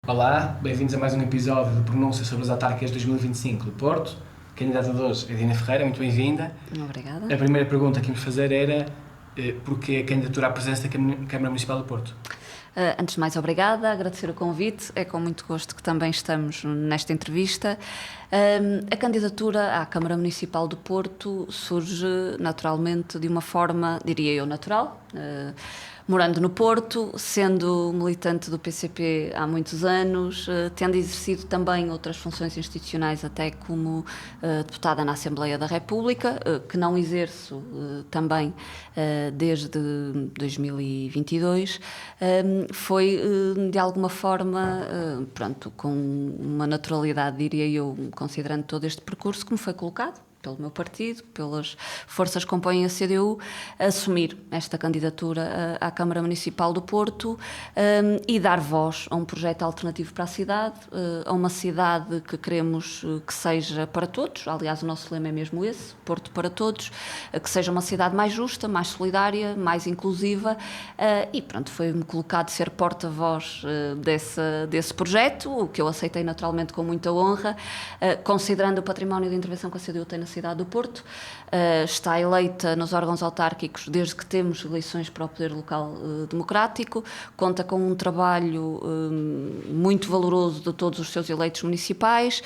Olá, bem-vindos a mais um episódio de Pronúncia sobre as Autárquicas 2025 do Porto. A candidata de hoje é Dina Ferreira, muito bem-vinda. Obrigada. A primeira pergunta que íamos fazer era porquê a candidatura à presidência da Câmara Municipal do Porto? Antes de mais, obrigada, agradecer o convite, é com muito gosto que também estamos nesta entrevista. A candidatura à Câmara Municipal do Porto surge naturalmente de uma forma, diria eu, natural. Morando no Porto, sendo militante do PCP há muitos anos, tendo exercido também outras funções institucionais, até como deputada na Assembleia da República, que não exerço também desde 2022, foi de alguma forma, pronto, com uma naturalidade, diria eu, considerando todo este percurso que me foi colocado pelo meu partido, pelas forças que compõem a CDU, assumir esta candidatura à Câmara Municipal do Porto e dar voz a um projeto alternativo para a cidade, a uma cidade que queremos que seja para todos. Aliás, o nosso lema é mesmo esse, Porto para todos, que seja uma cidade mais justa, mais solidária, mais inclusiva e pronto, foi-me colocado ser porta-voz desse projeto, o que eu aceitei naturalmente com muita honra, considerando o património de intervenção que a CDU tem na cidade do Porto, está eleita nos órgãos autárquicos desde que temos eleições para o poder local democrático, conta com um trabalho muito valoroso de todos os seus eleitos municipais,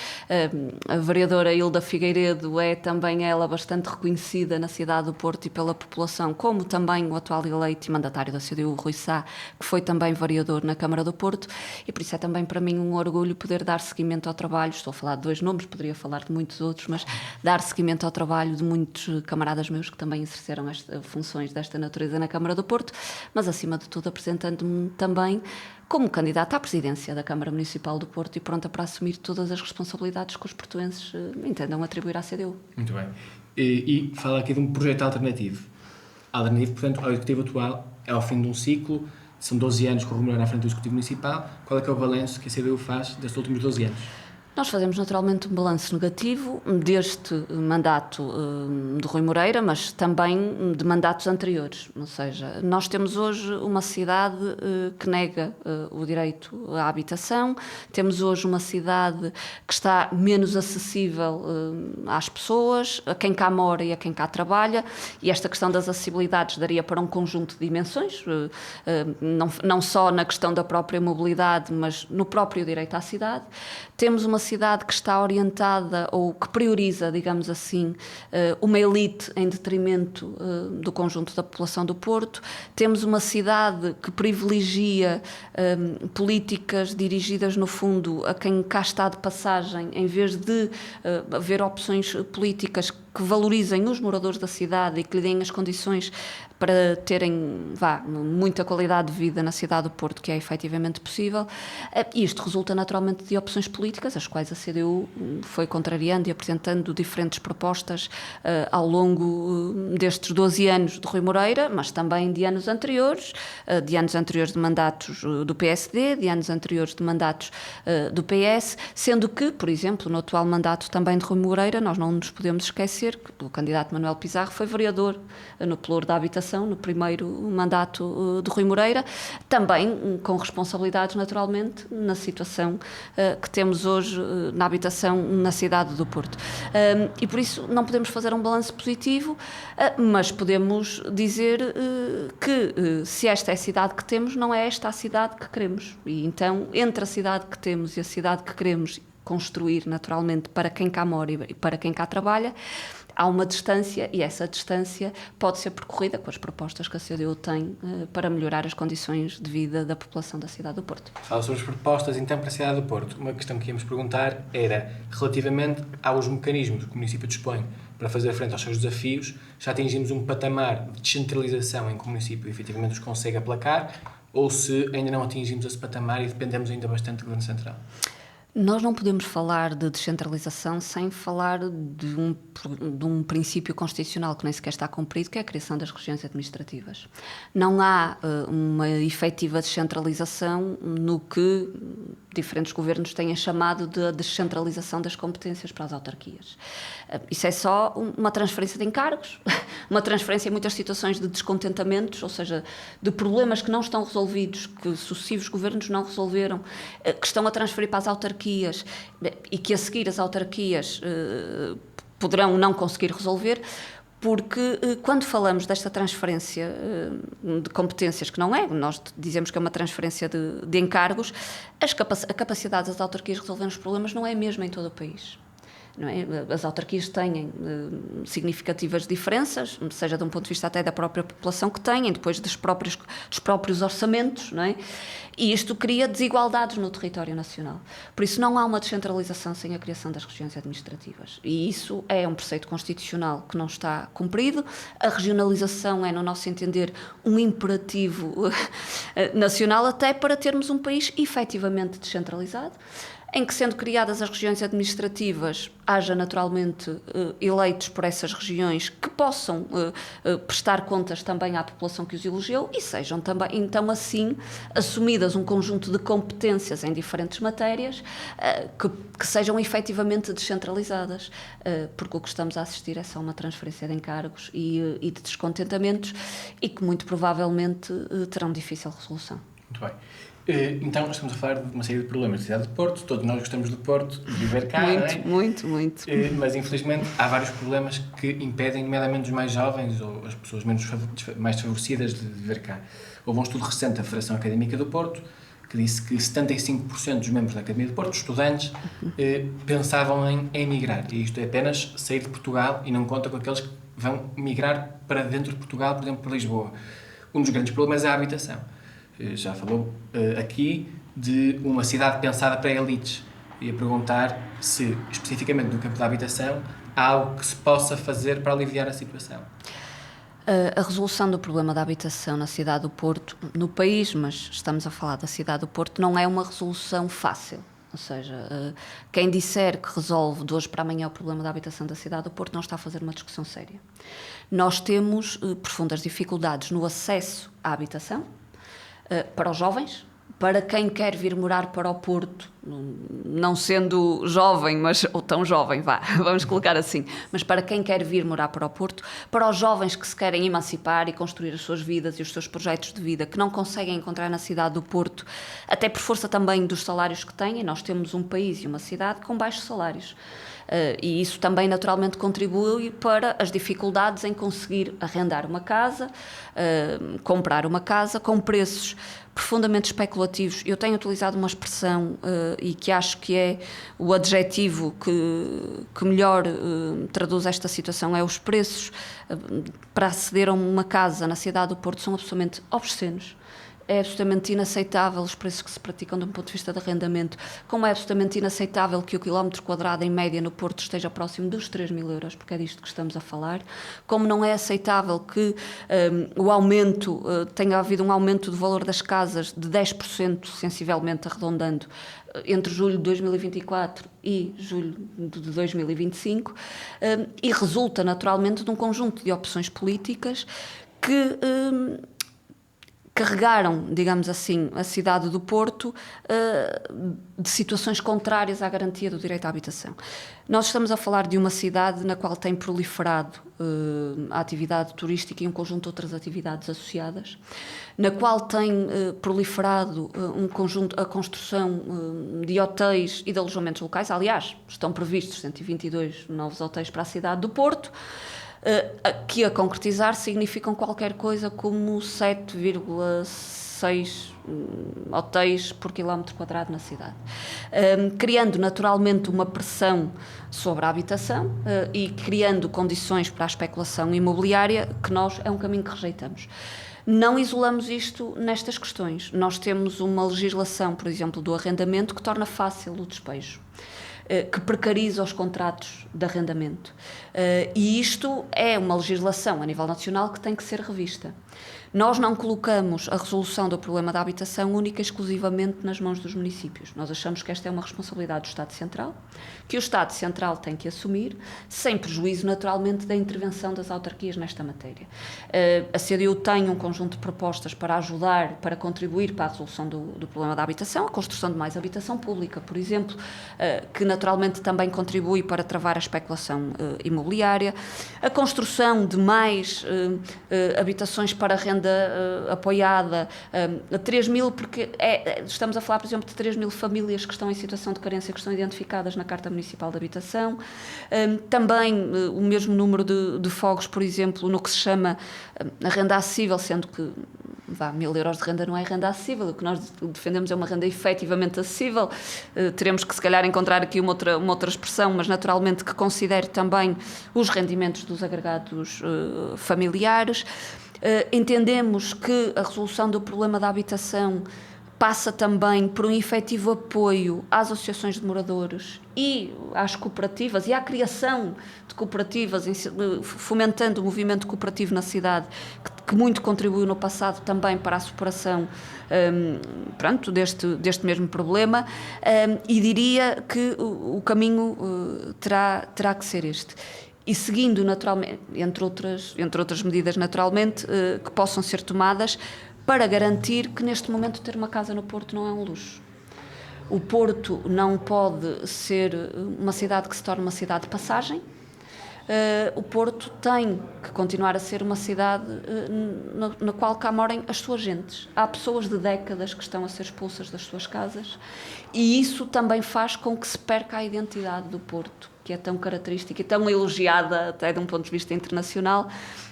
a vereadora Hilda Figueiredo é também ela bastante reconhecida na cidade do Porto e pela população, como também o atual eleito e mandatário da CDU, Rui Sá, que foi também vereador na Câmara do Porto, e por isso é também para mim um orgulho poder dar seguimento ao trabalho. Estou a falar de 2 nomes, poderia falar de muitos outros, mas dar seguimento ao trabalho de muitos camaradas meus que também exerceram funções desta natureza na Câmara do Porto, mas acima de tudo apresentando-me também como candidata à presidência da Câmara Municipal do Porto e pronta para assumir todas as responsabilidades que os portuenses entendam atribuir à CDU. Muito bem. E fala aqui de um projeto alternativo. Alternativo, portanto, ao Executivo atual, é ao fim de um ciclo, são 12 anos com o Romero à frente do Executivo Municipal. Qual é que é o balanço que a CDU faz destes últimos 12 anos? Nós fazemos naturalmente um balanço negativo deste mandato de Rui Moreira, mas também de mandatos anteriores. Ou seja, nós temos hoje uma cidade que nega o direito à habitação, temos hoje uma cidade que está menos acessível às pessoas, a quem cá mora e a quem cá trabalha, e esta questão das acessibilidades daria para um conjunto de dimensões, não só na questão da própria mobilidade, mas no próprio direito à cidade. Temos uma cidade que está orientada ou que prioriza, digamos assim, uma elite em detrimento do conjunto da população do Porto. Temos uma cidade que privilegia políticas dirigidas, no fundo, a quem cá está de passagem, em vez de haver opções políticas que valorizem os moradores da cidade e que lhe deem as condições para terem muita qualidade de vida na cidade do Porto, que é efetivamente possível. E isto resulta naturalmente de opções políticas, as quais a CDU foi contrariando e apresentando diferentes propostas ao longo destes 12 anos de Rui Moreira, mas também de anos anteriores de mandatos do PSD, de anos anteriores de mandatos do PS, sendo que, por exemplo, no atual mandato também de Rui Moreira, nós não nos podemos esquecer que o candidato Manuel Pizarro foi vereador no Pelouro da Habitação, no primeiro mandato de Rui Moreira, também com responsabilidades naturalmente na situação que temos hoje na habitação na cidade do Porto. E por isso não podemos fazer um balanço positivo, mas podemos dizer que se esta é a cidade que temos, não é esta a cidade que queremos. E então, entre a cidade que temos e a cidade que queremos construir naturalmente para quem cá mora e para quem cá trabalha, há uma distância e essa distância pode ser percorrida com as propostas que a CDU tem para melhorar as condições de vida da população da cidade do Porto. Fala sobre as propostas então para a cidade do Porto. Uma questão que íamos perguntar era relativamente aos mecanismos que o município dispõe para fazer frente aos seus desafios. Já atingimos um patamar de descentralização em que o município efetivamente os consegue aplacar, ou se ainda não atingimos esse patamar e dependemos ainda bastante do Governo Central? Nós não podemos falar de descentralização sem falar de um princípio constitucional que nem sequer está cumprido, que é a criação das regiões administrativas. Não há uma efetiva descentralização no que diferentes governos têm chamado de descentralização das competências para as autarquias. Isso é só uma transferência de encargos, uma transferência em muitas situações de descontentamentos, ou seja, de problemas que não estão resolvidos, que sucessivos governos não resolveram, que estão a transferir para as autarquias e que a seguir as autarquias poderão não conseguir resolver. Porque quando falamos desta transferência de competências, que não é, nós dizemos que é uma transferência de encargos, a capacidade das autarquias de resolver os problemas não é a mesma em todo o país. Não é? As autarquias têm significativas diferenças, seja de um ponto de vista até da própria população que têm, depois dos próprios orçamentos, não é? E isto cria desigualdades no território nacional. Por isso não há uma descentralização sem a criação das regiões administrativas. E isso é um preceito constitucional que não está cumprido. A regionalização é, no nosso entender, um imperativo nacional até para termos um país efetivamente descentralizado, em que, sendo criadas as regiões administrativas, haja naturalmente eleitos por essas regiões que possam prestar contas também à população que os elegeu e sejam também, então assim, assumidas um conjunto de competências em diferentes matérias que sejam efetivamente descentralizadas, porque o que estamos a assistir é só uma transferência de encargos e de descontentamentos e que muito provavelmente terão difícil resolução. Muito bem. Então, nós estamos a falar de uma série de problemas da cidade de Porto, todos nós gostamos de Porto, de viver cá, muito, não é? Muito. Mas, infelizmente, há vários problemas que impedem, nomeadamente os mais jovens ou as pessoas mais desfavorecidas de viver cá. Houve um estudo recente da Federação Académica do Porto que disse que 75% dos membros da Academia de Porto, estudantes, pensavam em emigrar. E isto é apenas sair de Portugal e não conta com aqueles que vão migrar para dentro de Portugal, por exemplo, para Lisboa. Um dos grandes problemas é a habitação. Já falou aqui de uma cidade pensada para elites. Ia perguntar se, especificamente no campo da habitação, há algo que se possa fazer para aliviar a situação. A resolução do problema da habitação na cidade do Porto, no país, mas estamos a falar da cidade do Porto, não é uma resolução fácil. Ou seja, quem disser que resolve de hoje para amanhã o problema da habitação da cidade do Porto não está a fazer uma discussão séria. Nós temos profundas dificuldades no acesso à habitação, para os jovens, para quem quer vir morar para o Porto, não sendo jovem, mas ou tão jovem, vamos colocar assim, mas para quem quer vir morar para o Porto, para os jovens que se querem emancipar e construir as suas vidas e os seus projetos de vida, que não conseguem encontrar na cidade do Porto, até por força também dos salários que têm. Nós temos um país e uma cidade com baixos salários. E isso também naturalmente contribui para as dificuldades em conseguir arrendar uma casa, comprar uma casa com preços profundamente especulativos. Eu tenho utilizado uma expressão e que acho que é o adjetivo que melhor traduz esta situação, é os preços para aceder a uma casa na cidade do Porto são absolutamente obscenos. É absolutamente inaceitável os preços que se praticam de um ponto de vista de arrendamento, como é absolutamente inaceitável que o quilómetro quadrado em média no Porto esteja próximo dos 3.000 euros, porque é disto que estamos a falar, como não é aceitável que tenha havido um aumento do valor das casas de 10%, sensivelmente arredondando, entre julho de 2024 e julho de 2025, e resulta naturalmente de um conjunto de opções políticas que carregaram, digamos assim, a cidade do Porto de situações contrárias à garantia do direito à habitação. Nós estamos a falar de uma cidade na qual tem proliferado a atividade turística e um conjunto de outras atividades associadas, na qual tem proliferado a construção de hotéis e de alojamentos locais. Aliás, estão previstos 122 novos hotéis para a cidade do Porto, que a concretizar significam qualquer coisa como 7,6 hotéis por quilómetro quadrado na cidade, criando naturalmente uma pressão sobre a habitação e criando condições para a especulação imobiliária que é um caminho que rejeitamos. Não isolamos isto nestas questões. Nós temos uma legislação, por exemplo, do arrendamento que torna fácil o despejo, que precariza os contratos de arrendamento. E isto é uma legislação a nível nacional que tem que ser revista. Nós não colocamos a resolução do problema da habitação única e exclusivamente nas mãos dos municípios. Nós achamos que esta é uma responsabilidade do Estado Central, que o Estado Central tem que assumir, sem prejuízo, naturalmente, da intervenção das autarquias nesta matéria. A CDU tem um conjunto de propostas para ajudar, para contribuir para a resolução do problema da habitação, a construção de mais habitação pública, por exemplo, que naturalmente também contribui para travar a especulação imobiliária, a construção de mais habitações para renda apoiada, 3 mil, porque estamos a falar, por exemplo, de 3 mil famílias que estão em situação de carência, que estão identificadas na Carta Municipal de Habitação. Também o mesmo número de fogos, por exemplo, no que se chama a renda acessível, sendo que 1.000 euros de renda não é renda acessível, o que nós defendemos é uma renda efetivamente acessível. Teremos que, se calhar, encontrar aqui uma outra expressão, mas naturalmente que considere também os rendimentos dos agregados familiares. Entendemos que a resolução do problema da habitação passa também por um efetivo apoio às associações de moradores e às cooperativas e à criação de cooperativas, fomentando o movimento cooperativo na cidade, que muito contribuiu no passado também para a superação deste mesmo problema, e diria que o caminho terá que ser este. E seguindo, naturalmente, entre outras medidas, naturalmente, que possam ser tomadas para garantir que, neste momento, ter uma casa no Porto não é um luxo. O Porto não pode ser uma cidade que se torne uma cidade de passagem. O Porto tem que continuar a ser uma cidade na qual cá morem as suas gentes. Há pessoas de décadas que estão a ser expulsas das suas casas e isso também faz com que se perca a identidade do Porto, que é tão característica e tão elogiada até de um ponto de vista internacional,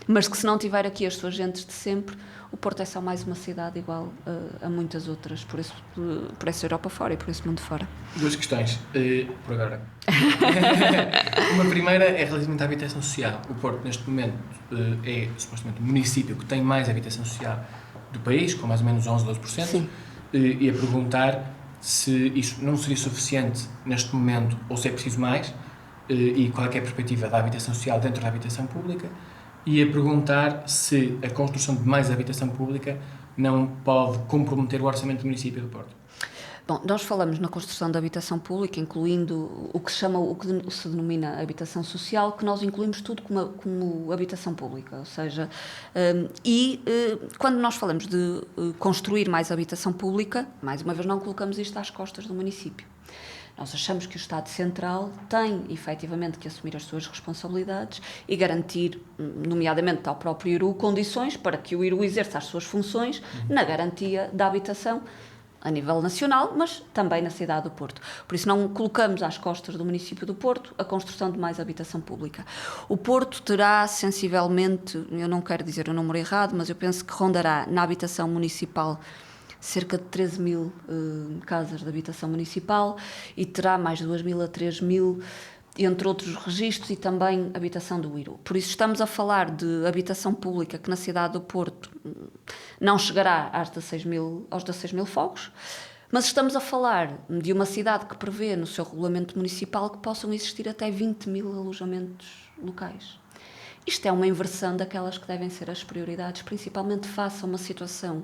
mas que, se não tiver aqui as suas gentes de sempre, o Porto é só mais uma cidade igual a muitas outras, por essa Europa fora e por esse mundo fora. Duas questões, por agora. Uma primeira é relativamente à habitação social. O Porto, neste momento, é supostamente o município que tem mais habitação social do país, com mais ou menos 11, 12%. Sim. E a perguntar se isso não seria suficiente neste momento ou se é preciso mais, e qual é que é a perspectiva da habitação social dentro da habitação pública, e a perguntar se a construção de mais habitação pública não pode comprometer o orçamento do município do Porto. Bom, nós falamos na construção da habitação pública, incluindo o que se denomina habitação social, que nós incluímos tudo como habitação pública, ou seja, quando nós falamos de construir mais habitação pública, mais uma vez não colocamos isto às costas do município. Nós achamos que o Estado Central tem, efetivamente, que assumir as suas responsabilidades e garantir, nomeadamente ao próprio IRU, condições para que o IRU exerça as suas funções na garantia da habitação a nível nacional, mas também na cidade do Porto. Por isso não colocamos às costas do município do Porto a construção de mais habitação pública. O Porto terá sensivelmente, eu não quero dizer o número errado, mas eu penso que rondará na habitação municipal cerca de 13 mil casas de habitação municipal e terá mais de 2.000 a 3.000, entre outros registros, e também habitação do IRU. Por isso estamos a falar de habitação pública que na cidade do Porto não chegará aos 16 mil fogos, mas estamos a falar de uma cidade que prevê no seu regulamento municipal que possam existir até 20 mil alojamentos locais. Isto é uma inversão daquelas que devem ser as prioridades, principalmente face a uma situação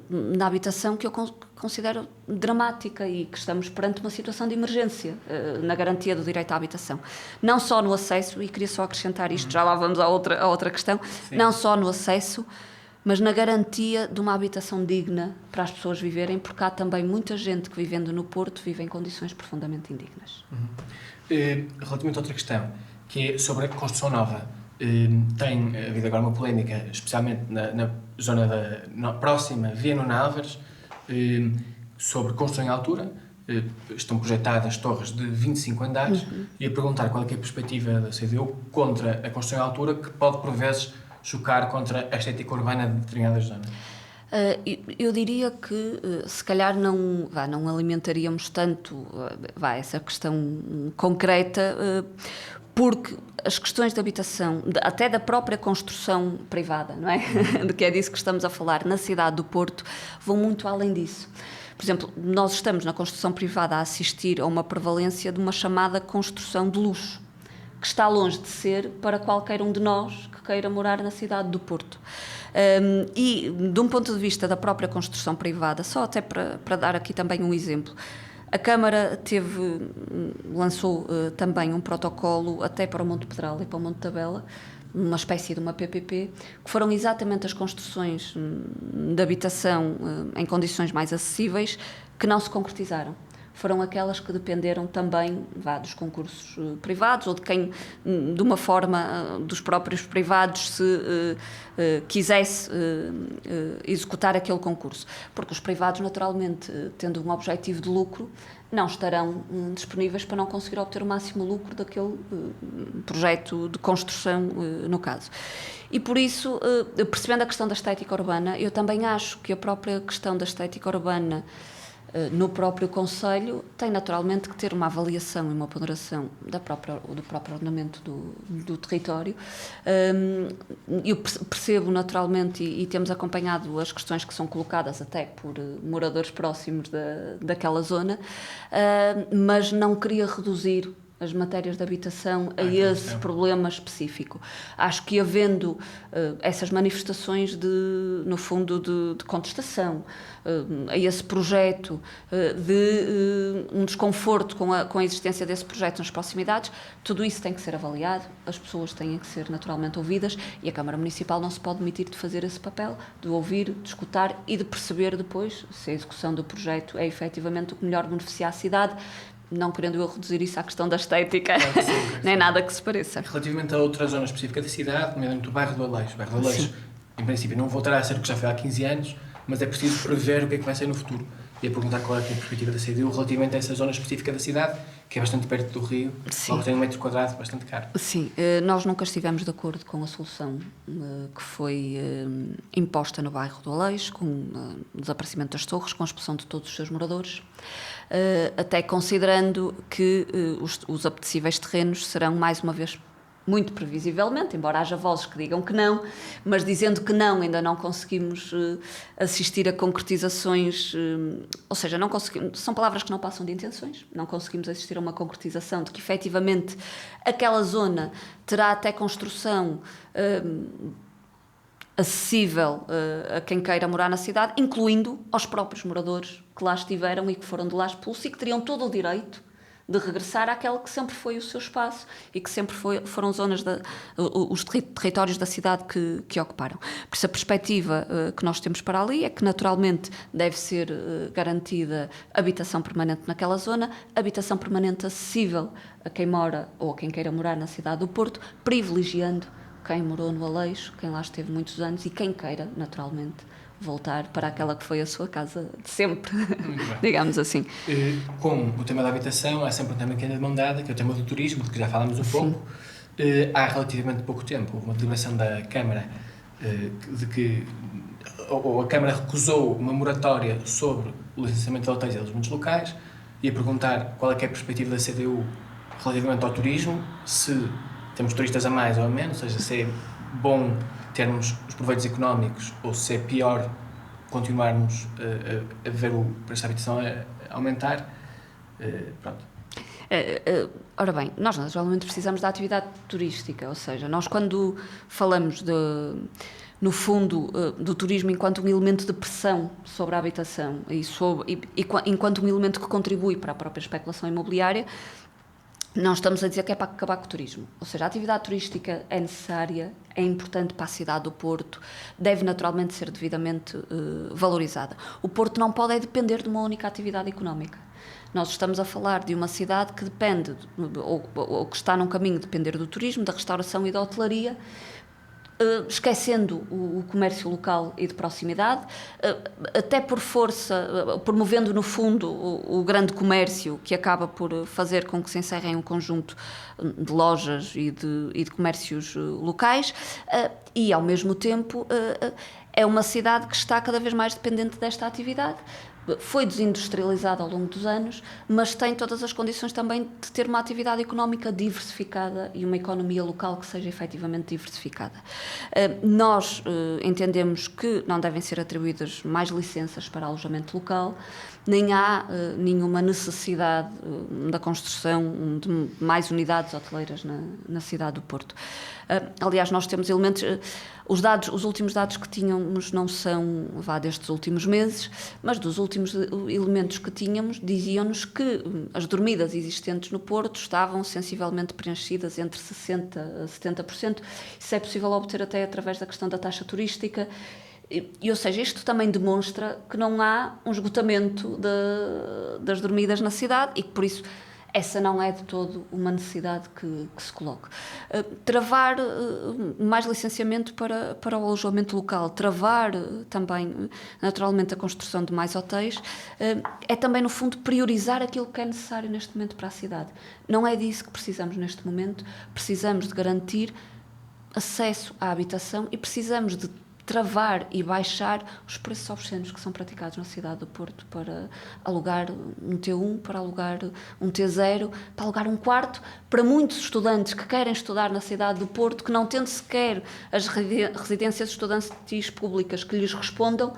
na habitação que eu considero dramática e que estamos perante uma situação de emergência na garantia do direito à habitação. Não só no acesso, e queria só acrescentar isto, já lá vamos à outra questão, sim, não só no acesso, mas na garantia de uma habitação digna para as pessoas viverem, porque há também muita gente que, vivendo no Porto, vive em condições profundamente indignas. Relativamente a outra questão, que é sobre a construção nova. Tem havido agora uma polémica, especialmente na zona próxima, Viana Álvares, sobre construção em altura. Estão projetadas torres de 25 andares, e a perguntar qual é que é a perspectiva da CDU contra a construção em altura, que pode, por vezes, chocar contra a estética urbana de determinadas zonas. Eu diria que, se calhar, não alimentaríamos tanto essa questão concreta, porque as questões de habitação, até da própria construção privada, não é? De que é disso que estamos a falar, na cidade do Porto, vão muito além disso. Por exemplo, nós estamos na construção privada a assistir a uma prevalência de uma chamada construção de luxo, que está longe de ser para qualquer um de nós que queira morar na cidade do Porto. E, de um ponto de vista da própria construção privada, só até para dar aqui também um exemplo, a Câmara lançou também um protocolo até para o Monte Pedral e para o Monte Tabela, uma espécie de uma PPP, que foram exatamente as construções de habitação em condições mais acessíveis que não se concretizaram. Foram aquelas que dependeram também dos concursos privados ou de uma forma dos próprios privados se quisesse executar aquele concurso. Porque os privados, naturalmente, tendo um objetivo de lucro, não estarão disponíveis para não conseguir obter o máximo lucro daquele projeto de construção, no caso. E por isso, percebendo a questão da estética urbana, eu também acho que a própria questão da estética urbana no próprio Conselho tem naturalmente que ter uma avaliação e uma ponderação do próprio ordenamento do território. Eu percebo naturalmente e temos acompanhado as questões que são colocadas até por moradores próximos daquela zona, mas não queria reduzir as matérias de habitação a esse problema específico. Acho que havendo essas manifestações no fundo, de contestação a esse projeto, de um desconforto com a existência desse projeto nas proximidades, tudo isso tem que ser avaliado, as pessoas têm que ser naturalmente ouvidas e a Câmara Municipal não se pode omitir de fazer esse papel, de ouvir, de escutar e de perceber depois se a execução do projeto é efetivamente o que melhor beneficia a cidade, não querendo eu reduzir isso à questão da estética, nem nada que se pareça. Relativamente a outra zona específica da cidade, nomeadamente o bairro do Aleixo. O bairro do Aleixo, em princípio, não voltará a ser o que já foi há 15 anos, mas é preciso prever o que é que vai ser no futuro. E a perguntar qual é a perspectiva da CDU relativamente a essa zona específica da cidade, que é bastante perto do rio, logo tem um metro quadrado bastante caro. Sim, nós nunca estivemos de acordo com a solução que foi imposta no bairro do Aleixo, com o desaparecimento das torres, com a expulsão de todos os seus moradores, até considerando que os apetecíveis terrenos serão, mais uma vez, muito previsivelmente, embora haja vozes que digam que não, mas dizendo que não, ainda não conseguimos assistir a concretizações, ou seja, não conseguimos, são palavras que não passam de intenções, não conseguimos assistir a uma concretização de que efetivamente aquela zona terá até construção acessível a quem queira morar na cidade, incluindo aos próprios moradores que lá estiveram e que foram de lá expulsos e que teriam todo o direito de regressar àquele que sempre foi o seu espaço e que sempre foram zonas, os territórios da cidade que ocuparam. Por isso, a perspectiva que nós temos para ali é que, naturalmente, deve ser garantida habitação permanente naquela zona, habitação permanente acessível a quem mora ou a quem queira morar na cidade do Porto, privilegiando quem morou no Aleixo, quem lá esteve muitos anos e quem queira, naturalmente, voltar para aquela que foi a sua casa de sempre, digamos assim. Como o tema da habitação é sempre um tema que anda de mão dada, que é o tema do turismo, de que já falámos um pouco. Há relativamente pouco tempo uma deliberação da Câmara de que a Câmara recusou uma moratória sobre o licenciamento de hotéis e alojamentos locais e a perguntar qual é que é a perspectiva da CDU relativamente ao turismo, se temos turistas a mais ou a menos, ou seja, se é bom termos os proveitos económicos ou se é pior continuarmos a ver o preço da habitação a aumentar. Pronto. Ora bem, nós naturalmente precisamos da atividade turística, ou seja, nós quando falamos no fundo do turismo enquanto um elemento de pressão sobre a habitação e enquanto um elemento que contribui para a própria especulação imobiliária, não estamos a dizer que é para acabar com o turismo. Ou seja, a atividade turística é necessária, é importante para a cidade do Porto, deve naturalmente ser devidamente valorizada. O Porto não pode depender de uma única atividade económica. Nós estamos a falar de uma cidade que depende, ou que está num caminho de depender do turismo, da restauração e da hotelaria, esquecendo o comércio local e de proximidade, até por força, promovendo no fundo o grande comércio, que acaba por fazer com que se encerrem um conjunto de lojas e de comércios locais, e ao mesmo tempo é uma cidade que está cada vez mais dependente desta atividade. Foi desindustrializada ao longo dos anos, mas tem todas as condições também de ter uma atividade económica diversificada e uma economia local que seja efetivamente diversificada. Nós entendemos que não devem ser atribuídas mais licenças para alojamento local nem há nenhuma necessidade da construção de mais unidades hoteleiras na cidade do Porto. Aliás, nós temos elementos... Os últimos dados que tínhamos não são destes últimos meses, mas dos últimos elementos que tínhamos diziam-nos que as dormidas existentes no Porto estavam sensivelmente preenchidas entre 60% a 70%. Isso é possível obter até através da questão da taxa turística. Ou seja, isto também demonstra que não há um esgotamento das dormidas na cidade e que, por isso, essa não é de todo uma necessidade que se coloque. Travar mais licenciamento para o alojamento local, travar também, naturalmente, a construção de mais hotéis, é também, no fundo, priorizar aquilo que é necessário neste momento para a cidade. Não é disso que precisamos neste momento, precisamos de garantir acesso à habitação e precisamos de travar e baixar os preços obscenos que são praticados na cidade do Porto para alugar um T1, para alugar um T0, para alugar um quarto, para muitos estudantes que querem estudar na cidade do Porto, que não tendo sequer as residências estudantis públicas que lhes respondam,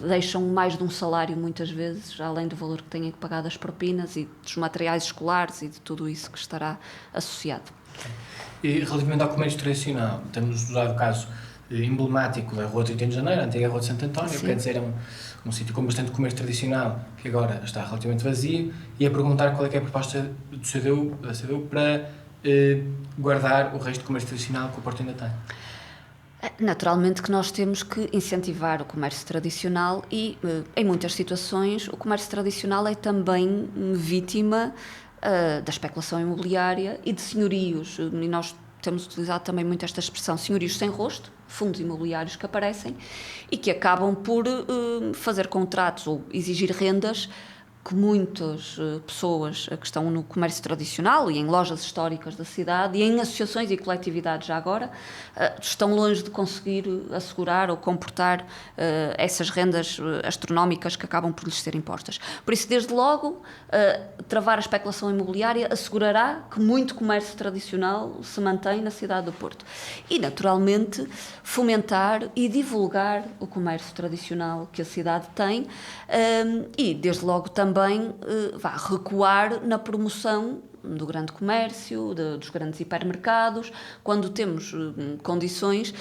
deixam mais de um salário muitas vezes, além do valor que têm que pagar das propinas e dos materiais escolares e de tudo isso que estará associado. E relativamente ao comércio tradicional, temos usado o caso emblemático da Rua 31 de Janeiro, a antiga Rua de Santo António, Sim. quer dizer, é um sítio com bastante comércio tradicional que agora está relativamente vazio, e a perguntar qual é que é a proposta da CDU para guardar o resto do comércio tradicional que o Porto ainda tem. Naturalmente que nós temos que incentivar o comércio tradicional e, em muitas situações, o comércio tradicional é também vítima da especulação imobiliária e de senhorios, e nós temos utilizado também muito esta expressão, senhorios sem rosto, fundos imobiliários que aparecem e que acabam por fazer contratos ou exigir rendas que muitas pessoas que estão no comércio tradicional e em lojas históricas da cidade e em associações e coletividades já agora estão longe de conseguir assegurar ou comportar essas rendas astronómicas que acabam por lhes ser impostas. Por isso, desde logo, travar a especulação imobiliária assegurará que muito comércio tradicional se mantém na cidade do Porto. E, naturalmente, fomentar e divulgar o comércio tradicional que a cidade tem e, desde logo, também recuar na promoção do grande comércio, dos grandes hipermercados, quando temos condições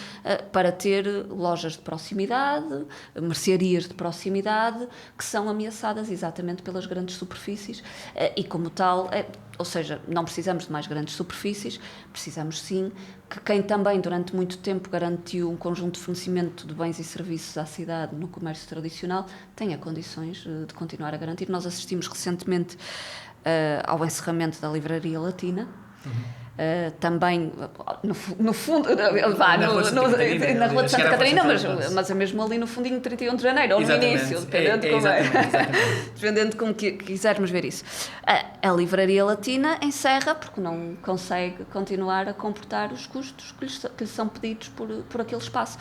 para ter lojas de proximidade, mercearias de proximidade, que são ameaçadas exatamente pelas grandes superfícies e, como tal, ou seja, não precisamos de mais grandes superfícies, precisamos sim que quem também durante muito tempo garantiu um conjunto de fornecimento de bens e serviços à cidade no comércio tradicional tenha condições de continuar a garantir. Nós assistimos recentemente ao encerramento da Livraria Latina, também no fundo na Rua de Santa Catarina, mas é mesmo ali no fundinho de 31 de Janeiro ou no início, dependendo de como dependendo de como quisermos ver isso. A Livraria Latina encerra porque não consegue continuar a comportar os custos que lhe são pedidos por aquele espaço.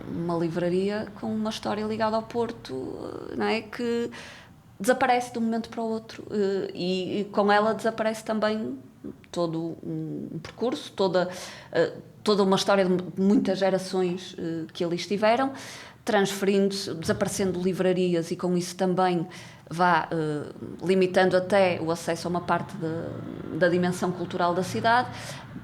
Uma livraria com uma história ligada ao Porto, não é, que desaparece de um momento para o outro e com ela desaparece também todo um percurso, toda uma história de muitas gerações que ali estiveram, transferindo-se, desaparecendo livrarias e com isso também limitando até o acesso a uma parte da dimensão cultural da cidade.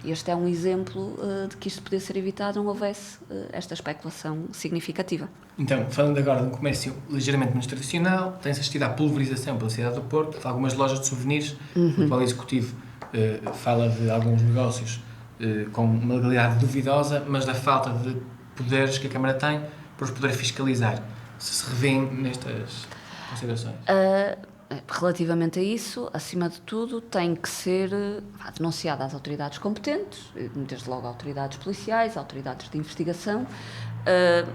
Este é um exemplo de que isto podia ser evitado, não houvesse esta especulação significativa. Então, falando agora de um comércio ligeiramente menos tradicional, tem-se assistido à pulverização pela cidade do Porto de algumas lojas de souvenirs. O atual executivo fala de alguns negócios com uma legalidade duvidosa, mas da falta de poderes que a Câmara tem para os poder fiscalizar. Se revêem nestas considerações? Relativamente a isso, acima de tudo, tem que ser denunciada às autoridades competentes, desde logo autoridades policiais, autoridades de investigação,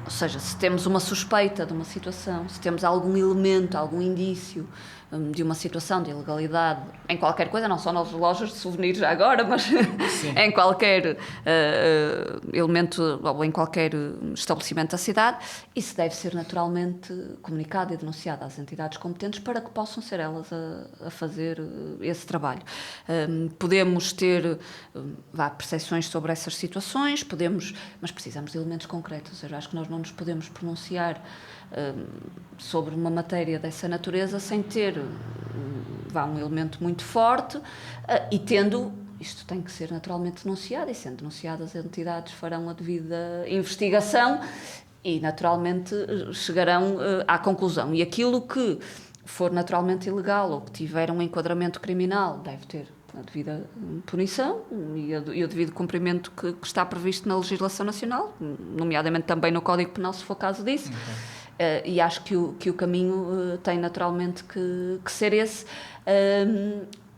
ou seja, se temos uma suspeita de uma situação, se temos algum elemento, algum indício de uma situação de ilegalidade em qualquer coisa, não só nas lojas de souvenirs já agora, mas em qualquer elemento ou em qualquer estabelecimento da cidade, isso deve ser naturalmente comunicado e denunciado às entidades competentes para que possam ser elas a fazer esse trabalho. Podemos ter percepções sobre essas situações, mas precisamos de elementos concretos ou seja, acho que nós não nos podemos pronunciar sobre uma matéria dessa natureza sem ter um elemento muito forte e tendo, isto tem que ser naturalmente denunciado, e sendo denunciado as entidades farão a devida investigação e naturalmente chegarão à conclusão. E aquilo que for naturalmente ilegal ou que tiver um enquadramento criminal deve ter a devida punição e o devido cumprimento que está previsto na legislação nacional, nomeadamente também no Código Penal, se for caso disso. E acho que o caminho tem naturalmente que ser esse,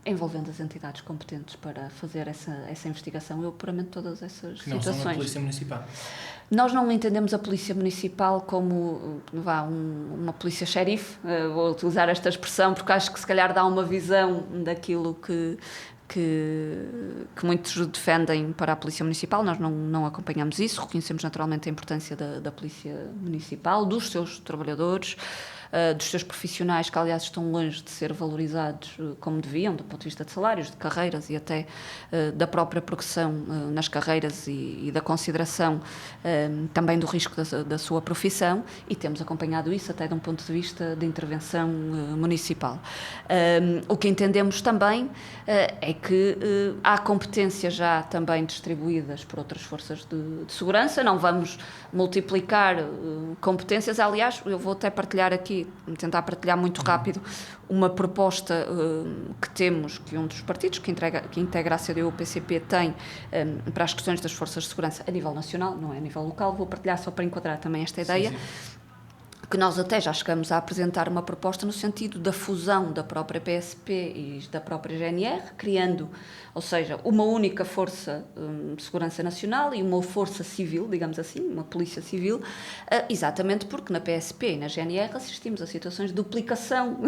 envolvendo as entidades competentes para fazer essa investigação. Eu puramente todas essas que não situações. São a Polícia Municipal. Nós não entendemos a Polícia Municipal como uma polícia xerife, vou utilizar esta expressão porque acho que se calhar dá uma visão daquilo que muitos defendem para a Polícia Municipal. Nós não acompanhamos isso, reconhecemos naturalmente a importância da Polícia Municipal, dos seus trabalhadores, dos seus profissionais, que aliás estão longe de ser valorizados como deviam, do ponto de vista de salários, de carreiras e até da própria progressão nas carreiras e da consideração também do risco da sua profissão, e temos acompanhado isso até de um ponto de vista de intervenção municipal. O que entendemos também é que há competências já também distribuídas por outras forças de segurança, não vamos multiplicar competências. Aliás, eu vou até partilhar aqui, tentar partilhar muito rápido, uma proposta que temos, que um dos partidos que integra a CDU, o PCP, tem para as questões das forças de segurança a nível nacional, não é a nível local. Vou partilhar só para enquadrar também esta ideia. Sim. Que nós até já chegamos a apresentar uma proposta no sentido da fusão da própria PSP e da própria GNR, criando, ou seja, uma única força de segurança nacional e uma força civil, digamos assim, uma polícia civil, exatamente porque na PSP e na GNR assistimos a situações de duplicação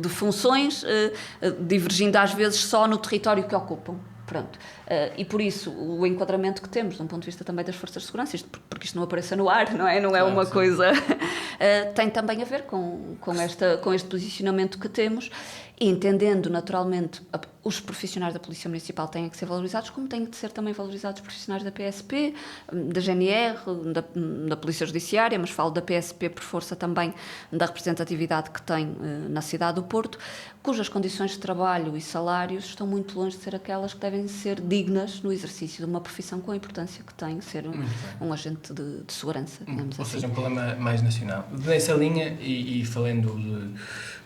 de funções, divergindo às vezes só no território que ocupam. Pronto. E por isso o enquadramento que temos, de um ponto de vista também das forças de segurança, porque isto não apareça no ar, não é? Não é uma coisa... tem também a ver com este posicionamento que temos, e entendendo naturalmente os profissionais da Polícia Municipal têm que ser valorizados, como têm que ser também valorizados os profissionais da PSP, da GNR, da Polícia Judiciária, mas falo da PSP por força também da representatividade que tem na cidade do Porto, cujas condições de trabalho e salários estão muito longe de ser aquelas que devem ser dignas no exercício de uma profissão com a importância que tem ser um agente de segurança, digamos assim. Ou seja, um problema mais nacional. Nessa linha, e falando de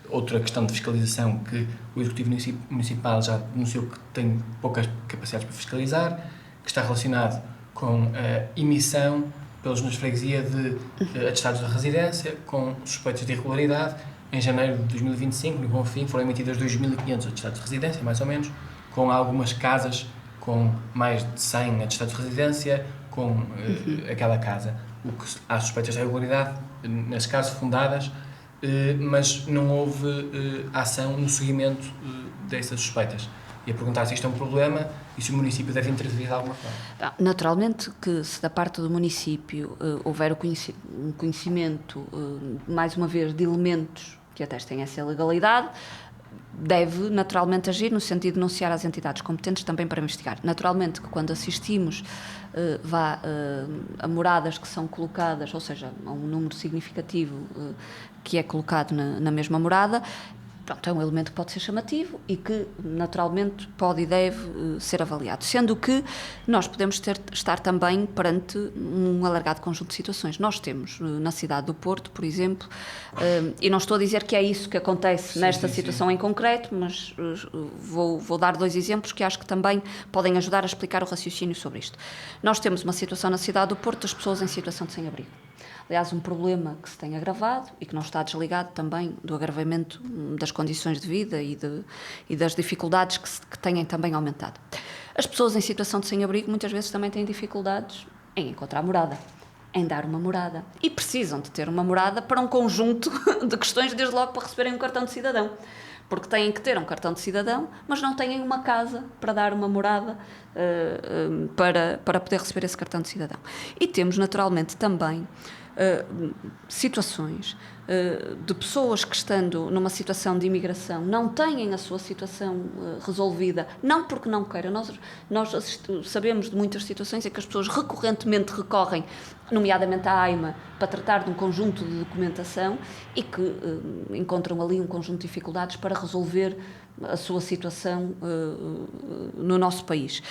outra questão de fiscalização, que o Executivo Municipal já denunciou que tem poucas capacidades para fiscalizar, que está relacionado com a emissão pelos juntas de freguesia de atestados de residência com suspeitas de irregularidade. Em janeiro de 2025, no Bonfim, foram emitidas 2.500 atestados de residência, mais ou menos, com algumas casas com mais de 100 atestados de residência, com aquela casa. O que há suspeitas de irregularidade, nas casas fundadas, mas não houve ação no seguimento dessas suspeitas. E a perguntar se isto é um problema e se o município deve intervir de alguma forma. Naturalmente que se da parte do município houver um conhecimento, mais uma vez, de elementos que atestem essa ilegalidade, deve naturalmente agir no sentido de denunciar às entidades competentes também para investigar. Naturalmente que quando assistimos a moradas que são colocadas, ou seja, a um número significativo que é colocado na mesma morada, pronto, é um elemento que pode ser chamativo e que naturalmente pode e deve ser avaliado, sendo que nós podemos estar também perante um alargado conjunto de situações. Nós temos na cidade do Porto, por exemplo, e não estou a dizer que é isso que acontece nesta situação em concreto, mas vou dar 2 exemplos que acho que também podem ajudar a explicar o raciocínio sobre isto. Nós temos uma situação na cidade do Porto das pessoas em situação de sem-abrigo. Aliás, um problema que se tem agravado e que não está desligado também do agravamento das condições de vida e das dificuldades que têm também aumentado. As pessoas em situação de sem-abrigo muitas vezes também têm dificuldades em encontrar morada, em dar uma morada. E precisam de ter uma morada para um conjunto de questões, desde logo para receberem um cartão de cidadão. Porque têm que ter um cartão de cidadão, mas não têm uma casa para dar uma morada para poder receber esse cartão de cidadão. E temos naturalmente também situações de pessoas que, estando numa situação de imigração, não têm a sua situação resolvida, não porque não queiram. Nós sabemos de muitas situações em que as pessoas recorrentemente recorrem, nomeadamente à AIMA, para tratar de um conjunto de documentação e que encontram ali um conjunto de dificuldades para resolver a sua situação no nosso país.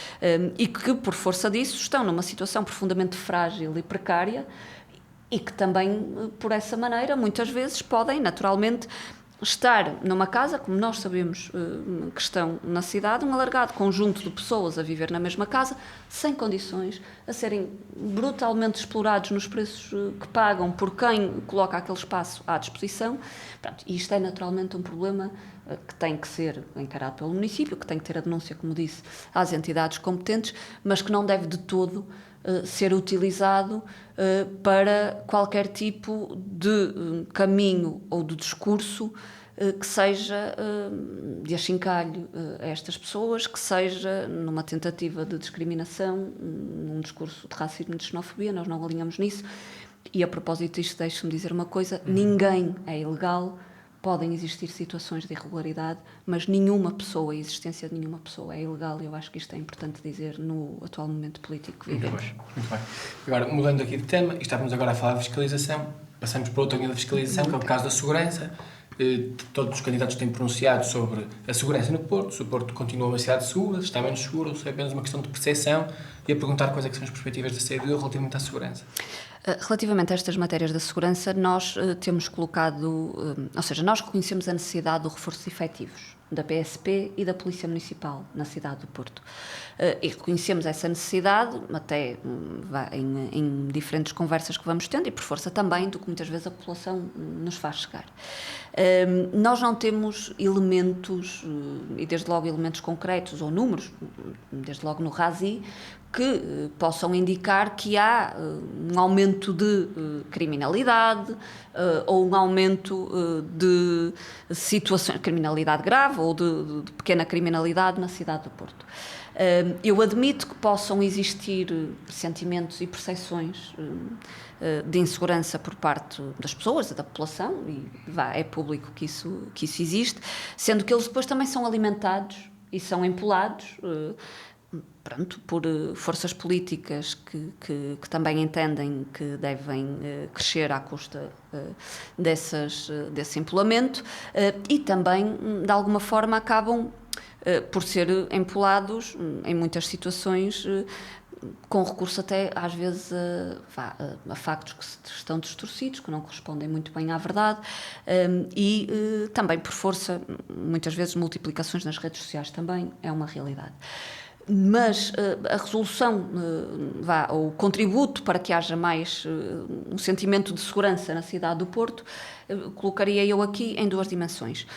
E que, por força disso, estão numa situação profundamente frágil e precária, e que também, por essa maneira, muitas vezes podem, naturalmente, estar numa casa, como nós sabemos que estão na cidade, um alargado conjunto de pessoas a viver na mesma casa, sem condições, a serem brutalmente explorados nos preços que pagam por quem coloca aquele espaço à disposição. Pronto, e isto é naturalmente um problema que tem que ser encarado pelo município, que tem que ter a denúncia, como disse, às entidades competentes, mas que não deve de todo ser utilizado para qualquer tipo de caminho ou de discurso que seja de achincalho a estas pessoas, que seja numa tentativa de discriminação, num discurso de racismo e de xenofobia. Nós não alinhamos nisso. E a propósito disto, deixe-me dizer uma coisa: ninguém é ilegal. Podem existir situações de irregularidade, mas nenhuma pessoa, a existência de nenhuma pessoa é ilegal, e eu acho que isto é importante dizer no atual momento político que vivemos. Muito bem. Agora, mudando aqui de tema, e estávamos agora a falar de fiscalização, passamos para outra linha da fiscalização, que é o caso da segurança. Todos os candidatos têm pronunciado sobre a segurança no Porto, se o Porto continua uma cidade segura, se está menos seguro, ou se é apenas uma questão de percepção, e a perguntar quais é que são as perspectivas da CDU relativamente à segurança. Relativamente a estas matérias da segurança, nós temos colocado, ou seja, nós reconhecemos a necessidade do reforço de efetivos da PSP e da Polícia Municipal na cidade do Porto. E reconhecemos essa necessidade, até em diferentes conversas que vamos tendo, e por força também do que muitas vezes a população nos faz chegar. Nós não temos elementos, e desde logo elementos concretos ou números, desde logo no RASI, que possam indicar que há um aumento de criminalidade ou um aumento de situações, criminalidade grave ou de pequena criminalidade na cidade do Porto. Eu admito que possam existir sentimentos e percepções de insegurança por parte das pessoas, da população, e é público que isso existe, sendo que eles depois também são alimentados e são empolados por forças políticas que também entendem que devem crescer à custa desse empolamento e também, de alguma forma, acabam por ser empolados em muitas situações com recurso até, às vezes, a factos que estão distorcidos, que não correspondem muito bem à verdade, e também, por força, muitas vezes, multiplicações nas redes sociais também é uma realidade. Mas a resolução, ou o contributo para que haja mais um sentimento de segurança na cidade do Porto, colocaria eu aqui em duas dimensões.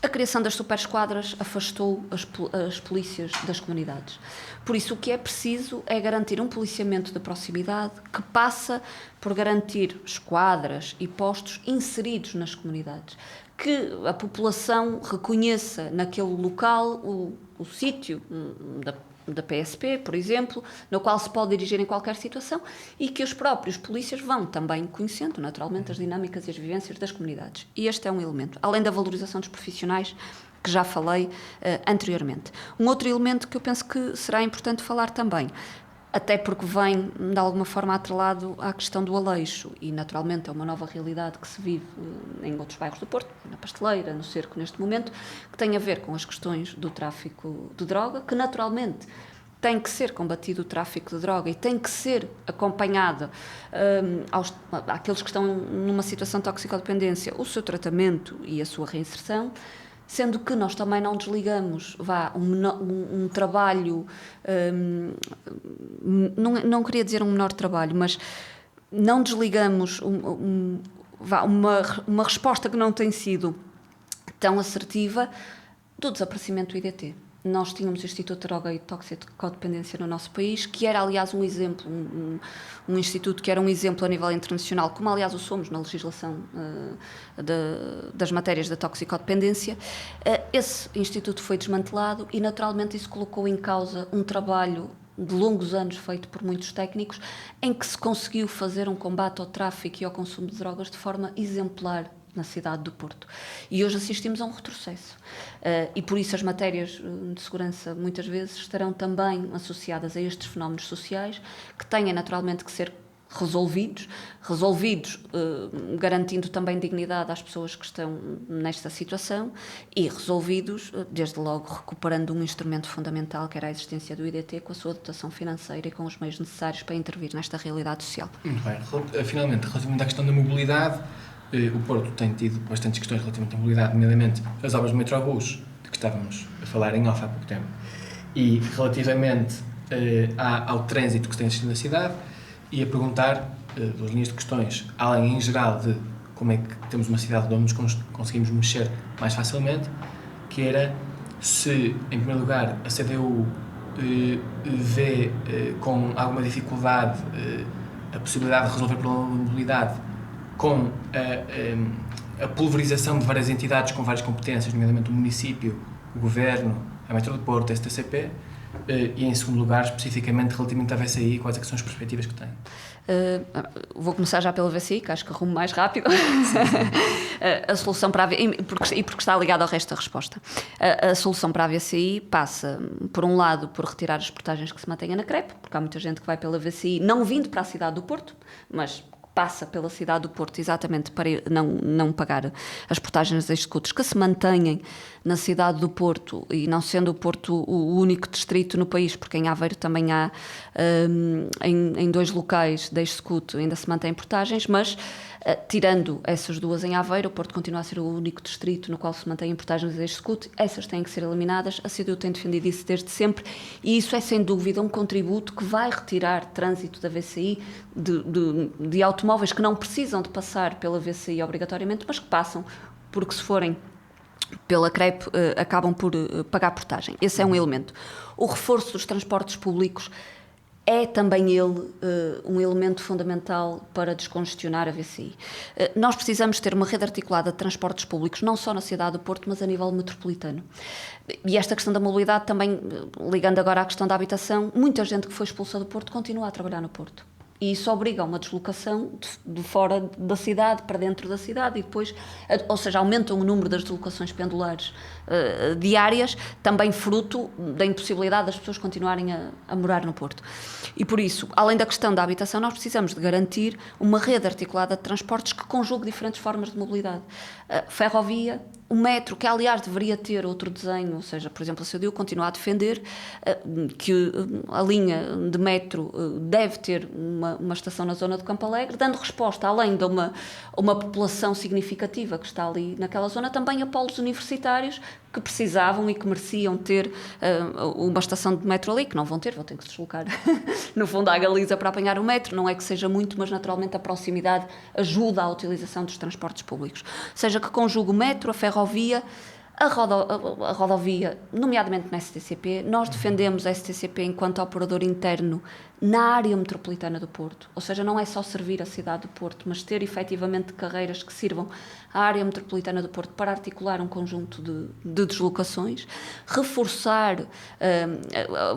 A criação das superesquadras afastou as polícias das comunidades. Por isso, o que é preciso é garantir um policiamento de proximidade que passa por garantir esquadras e postos inseridos nas comunidades. Que a população reconheça naquele local o sítio da PSP, por exemplo, no qual se pode dirigir em qualquer situação, e que os próprios polícias vão também conhecendo, naturalmente, as dinâmicas e as vivências das comunidades. E este é um elemento, além da valorização dos profissionais, que já falei anteriormente. Um outro elemento que eu penso que será importante falar também, até porque vem, de alguma forma, atrelado à questão do Aleixo, e naturalmente é uma nova realidade que se vive em outros bairros do Porto, na Pasteleira, no Cerco, neste momento, que tem a ver com as questões do tráfico de droga, que naturalmente tem que ser combatido o tráfico de droga e tem que ser acompanhado àqueles que estão numa situação de toxicodependência, o seu tratamento e a sua reinserção, sendo que nós também não desligamos um trabalho, não queria dizer um menor trabalho, mas não desligamos uma resposta que não tem sido tão assertiva do desaparecimento do IDT. Nós tínhamos o Instituto de Droga e Toxicodependência no nosso país, que era, aliás, um exemplo, um instituto que era um exemplo a nível internacional, como, aliás, o somos na legislação das matérias da toxicodependência. Esse instituto foi desmantelado e, naturalmente, isso colocou em causa um trabalho de longos anos feito por muitos técnicos, em que se conseguiu fazer um combate ao tráfico e ao consumo de drogas de forma exemplar na cidade do Porto. E hoje assistimos a um retrocesso. E por isso as matérias de segurança muitas vezes estarão também associadas a estes fenómenos sociais, que têm naturalmente que ser resolvidos, garantindo também dignidade às pessoas que estão nesta situação e resolvidos, desde logo, recuperando um instrumento fundamental, que era a existência do IDT, com a sua dotação financeira e com os meios necessários para intervir nesta realidade social. Muito bem. Finalmente, relativamente à questão da mobilidade, o Porto tem tido bastantes questões relativamente à mobilidade, nomeadamente as obras do Metrobus, de que estávamos a falar em off há pouco tempo, e relativamente ao trânsito que se tem assistido na cidade, e a perguntar duas linhas de questões, além em geral de como é que temos uma cidade onde nos conseguimos mexer mais facilmente, que era se, em primeiro lugar, a CDU vê com alguma dificuldade a possibilidade de resolver o problema da mobilidade com a pulverização de várias entidades com várias competências, nomeadamente o município, o governo, a Metro do Porto, a STCP, e em segundo lugar, especificamente relativamente à VCI, quais é que são as perspectivas que tem? Vou começar já pela VCI, que acho que arrumo mais rápido. A solução para a VCI, porque está ligada ao resto da resposta. A solução para a VCI passa, por um lado, por retirar as portagens que se mantenham na CREP, porque há muita gente que vai pela VCI, não vindo para a cidade do Porto, mas passa pela cidade do Porto exatamente para não pagar as portagens das scooters que se mantêm na cidade do Porto, e não sendo o Porto o único distrito no país, porque em Aveiro também há em 2 locais da scoot ainda se mantêm portagens, mas tirando essas 2 em Aveiro, o Porto continua a ser o único distrito no qual se mantêm portagens da scoot. Essas têm que ser eliminadas. A CDU tem defendido isso desde sempre, e isso é sem dúvida um contributo que vai retirar trânsito da VCI de automóveis que não precisam de passar pela VCI obrigatoriamente, mas que passam, porque se forem pela CREP acabam por pagar portagem. Esse é um elemento. O reforço dos transportes públicos é também ele um elemento fundamental para descongestionar a VCI. Nós precisamos ter uma rede articulada de transportes públicos, não só na cidade do Porto, mas a nível metropolitano. E esta questão da mobilidade também, ligando agora à questão da habitação, muita gente que foi expulsa do Porto continua a trabalhar no Porto. E isso obriga a uma deslocação de fora da cidade para dentro da cidade, e depois, ou seja, aumentam o número das deslocações pendulares diárias, também fruto da impossibilidade das pessoas continuarem a morar no Porto. E por isso, além da questão da habitação, nós precisamos de garantir uma rede articulada de transportes que conjugue diferentes formas de mobilidade. Ferrovia, o metro, que aliás deveria ter outro desenho, ou seja, por exemplo, a CDU continua a defender que a linha de metro deve ter uma estação na zona do Campo Alegre, dando resposta, além de uma população significativa que está ali naquela zona, também a polos universitários que precisavam e que mereciam ter uma estação de metro ali, que não vão ter que se deslocar no fundo à Galiza para apanhar o metro. Não é que seja muito, mas naturalmente a proximidade ajuda à utilização dos transportes públicos. Seja que conjugue o metro, a ferrovia, a rodovia, nomeadamente na STCP. Nós defendemos a STCP enquanto operador interno na área metropolitana do Porto, ou seja, não é só servir a cidade do Porto, mas ter efetivamente carreiras que sirvam à área metropolitana do Porto para articular um conjunto de deslocações, reforçar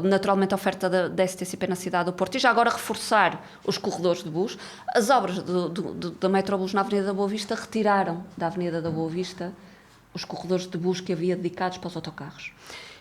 naturalmente a oferta da STCP na cidade do Porto, e já agora reforçar os corredores de bus. As obras da Metrobus na Avenida da Boa Vista retiraram da Avenida da Boa Vista os corredores de bus que havia dedicados para os autocarros.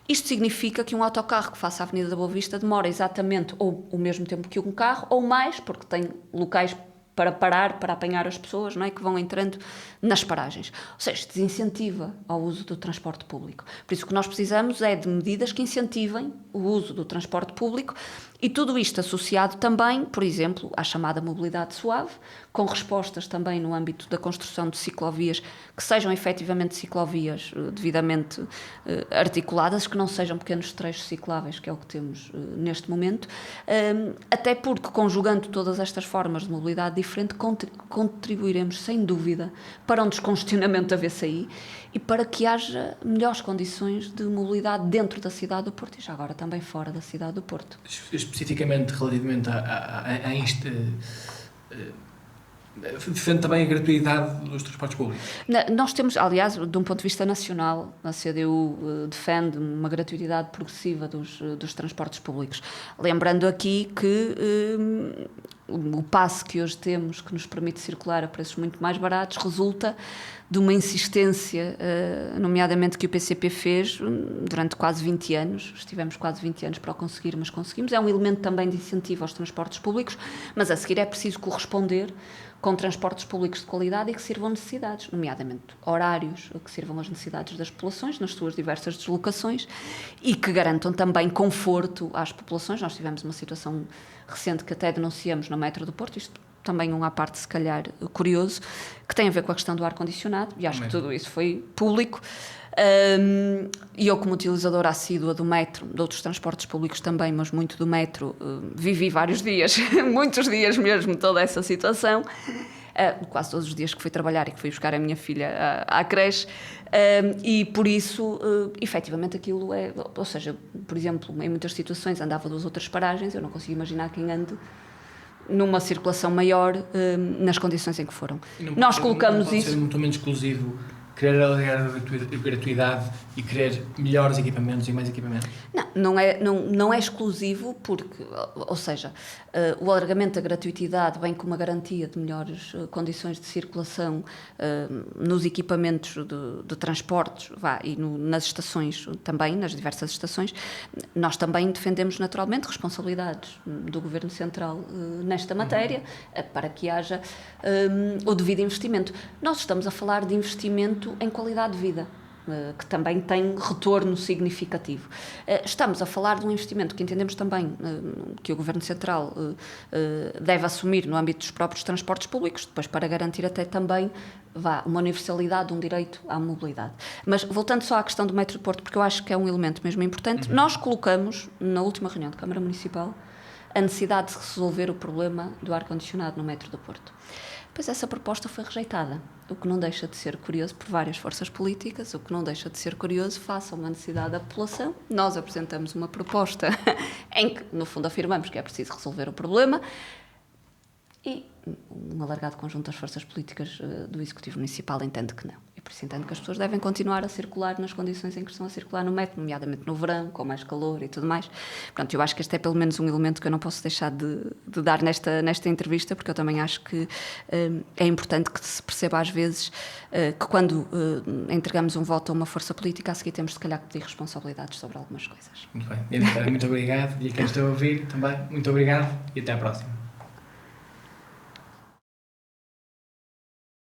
Isto significa que um autocarro que faça a Avenida da Boa Vista demora exatamente ou o mesmo tempo que um carro, ou mais, porque tem locais para parar, para apanhar as pessoas, não é, que vão entrando nas paragens. Ou seja, desincentiva ao uso do transporte público. Por isso o que nós precisamos é de medidas que incentivem o uso do transporte público, e tudo isto associado também, por exemplo, à chamada mobilidade suave, com respostas também no âmbito da construção de ciclovias que sejam efetivamente ciclovias devidamente articuladas, que não sejam pequenos trechos cicláveis, que é o que temos neste momento, até porque, conjugando todas estas formas de mobilidade diferente, contribuiremos, sem dúvida, para um descongestionamento da VCI e para que haja melhores condições de mobilidade dentro da cidade do Porto e já agora também fora da cidade do Porto. Especificamente relativamente Defende também a gratuidade dos transportes públicos? Nós temos, aliás, de um ponto de vista nacional, a CDU defende uma gratuidade progressiva dos transportes públicos. Lembrando aqui que o passe que hoje temos, que nos permite circular a preços muito mais baratos, resulta de uma insistência, nomeadamente que o PCP fez durante quase 20 anos. Estivemos quase 20 anos para o conseguir, mas conseguimos. É um elemento também de incentivo aos transportes públicos, mas a seguir é preciso corresponder com transportes públicos de qualidade e que sirvam necessidades, nomeadamente horários que sirvam às necessidades das populações nas suas diversas deslocações e que garantam também conforto às populações. Nós tivemos uma situação recente que até denunciamos na Metro do Porto, isto também um à parte, se calhar, curioso, que tem a ver com a questão do ar-condicionado, e acho que tudo isso foi público. E eu, como utilizadora assídua do metro, de outros transportes públicos também, mas muito do metro, vivi vários dias, muitos dias mesmo, toda essa situação, quase todos os dias que fui trabalhar e que fui buscar a minha filha à creche, e por isso, efetivamente, aquilo é, ou seja, por exemplo, em muitas situações andava 2 ou 3 paragens, eu não consigo imaginar quem ande numa circulação maior nas condições em que foram. Nós colocamos não pode isso... ser muito menos exclusivo querer alegar a gratuidade e querer melhores equipamentos e mais equipamentos? Não é exclusivo porque, ou seja, o alargamento da gratuitidade vem com uma garantia de melhores condições de circulação nos equipamentos de transportes e nas estações também, nas diversas estações. Nós também defendemos naturalmente responsabilidades do Governo Central nesta matéria para que haja o devido investimento. Nós estamos a falar de investimento em qualidade de vida, que também tem retorno significativo. Estamos a falar de um investimento que entendemos também que o Governo Central deve assumir no âmbito dos próprios transportes públicos, depois para garantir até também uma universalidade, um direito à mobilidade. Mas voltando só à questão do Metro do Porto, porque eu acho que é um elemento mesmo importante, nós colocamos, na última reunião de Câmara Municipal, a necessidade de resolver o problema do ar-condicionado no Metro do Porto. Pois essa proposta foi rejeitada, o que não deixa de ser curioso por várias forças políticas, o que não deixa de ser curioso face a uma necessidade da população. Nós apresentamos uma proposta em que, no fundo, afirmamos que é preciso resolver o problema e um alargado conjunto das forças políticas do Executivo Municipal entende que não. E por isso entendo que as pessoas devem continuar a circular nas condições em que estão a circular no metro, nomeadamente no verão, com mais calor e tudo mais. Portanto, eu acho que este é pelo menos um elemento que eu não posso deixar de dar nesta entrevista, porque eu também acho que é importante que se perceba às vezes que quando entregamos um voto a uma força política, a seguir temos se calhar que pedir responsabilidades sobre algumas coisas. Muito bem. Muito obrigado. E a quem está a ouvir também, muito obrigado e até à próxima.